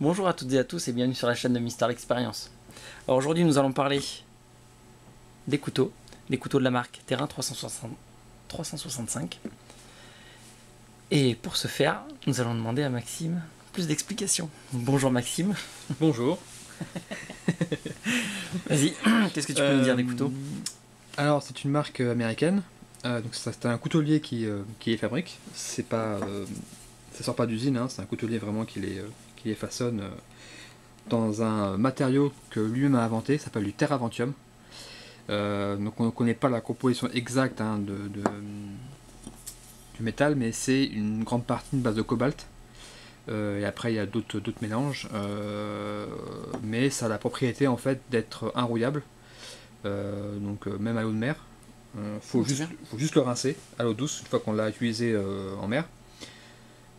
Bonjour à toutes et à tous et bienvenue sur la chaîne de Mister Experience. Alors aujourd'hui nous allons parler des couteaux de la marque Terrain 365. Et pour ce faire, nous allons demander à Maxime plus d'explications. Bonjour Maxime. Bonjour. Vas-y, qu'est-ce que tu peux nous dire des couteaux? Alors c'est une marque américaine, donc c'est un coutelier qui les fabrique. C'est pas, ça sort pas d'usine, hein, c'est un coutelier vraiment qui les façonne dans un matériau que lui-même a inventé, ça s'appelle du Terraventium. Donc on ne connaît pas la composition exacte du métal, mais c'est une grande partie de base de cobalt. Et après il y a d'autres mélanges, mais ça a la propriété en fait d'être inrouillable, donc même à l'eau de mer. Faut juste le rincer à l'eau douce une fois qu'on l'a utilisé en mer.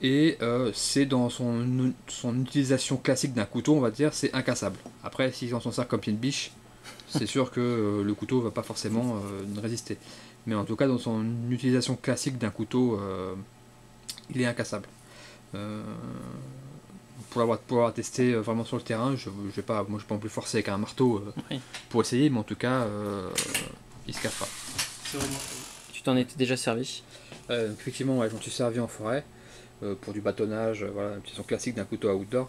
Et c'est dans son utilisation classique d'un couteau, on va dire, c'est incassable. Après, si on s'en sert comme pied de biche, c'est sûr que le couteau va pas forcément résister. Mais en tout cas, dans son utilisation classique d'un couteau, il est incassable. Pour l'avoir testé vraiment sur le terrain, je vais pas non plus forcer avec un marteau pour essayer, mais en tout cas, il se casse pas. Tu t'en étais déjà servi? Effectivement, ouais, j'en suis servi en forêt. Pour du bâtonnage, voilà, l'utilisation classique d'un couteau à outdoor.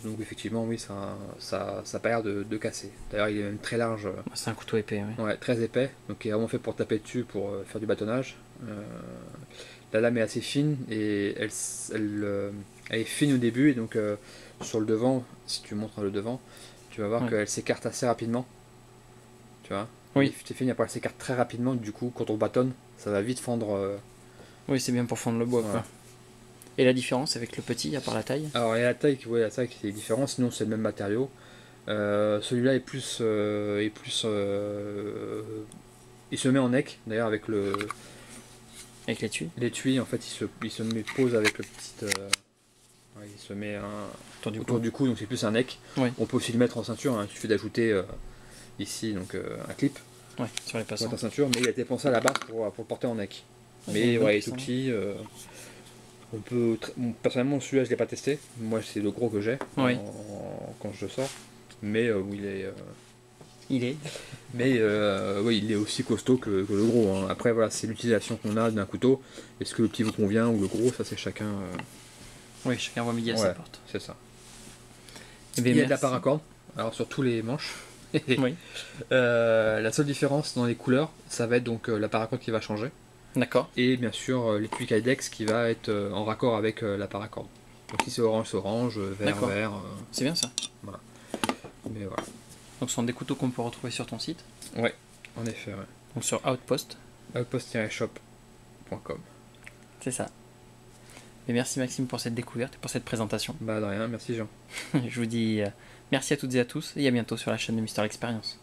Donc effectivement, oui, ça a pas l'air de casser. D'ailleurs, il est même très large. C'est un couteau épais, oui. Ouais, très épais, donc il est vraiment fait pour taper dessus, pour faire du bâtonnage. La lame est assez fine et elle est fine au début, et donc sur le devant, si tu montres le devant, tu vas voir qu'elle s'écarte assez rapidement. Tu vois? Oui. C'est fini, après elle s'écarte très rapidement, du coup, quand on bâtonne, ça va vite fendre. Oui, c'est bien pour fendre le bois, voilà. quoi. Et la différence avec le petit, à part la taille? Alors, il y a la taille qui est différente, sinon c'est le même matériau. Celui-là est plus. Il se met en neck, d'ailleurs, avec le. Avec l'étui? L'étui, en fait, il se pose avec le petit. Il se met autour du cou, donc c'est plus un neck. Oui. On peut aussi le mettre en ceinture, hein, il suffit d'ajouter ici donc, un clip. Ouais, sur les passants. En ceinture, mais il a été pensé à la base pour le porter en neck. Mais ouais, il est tout petit. Personnellement, celui-là, je l'ai pas testé. Moi, c'est le gros que j'ai quand je le sors. Mais il est. Mais oui, il est aussi costaud que le gros. Hein. Après, voilà, c'est l'utilisation qu'on a d'un couteau. Est-ce que le petit vous convient ou le gros, ça c'est chacun. Oui, chacun voit midi à sa porte. C'est ça. Il y a de la paracorde. Alors sur tous les manches. Oui. La seule différence dans les couleurs, ça va être donc la paracorde qui va changer. D'accord. Et bien sûr l'étui Kydex qui va être en raccord avec la paracorde. Donc si c'est orange, c'est orange, vert, vert. C'est bien ça. Voilà. Mais voilà. Donc ce sont des couteaux qu'on peut retrouver sur ton site? Ouais, en effet. Ouais. Donc sur Outpost. Outpost-shop.com. C'est ça. Et merci Maxime pour cette découverte et pour cette présentation. Bah de rien, merci Jean. Je vous dis merci à toutes et à tous et à bientôt sur la chaîne de Mister Experience.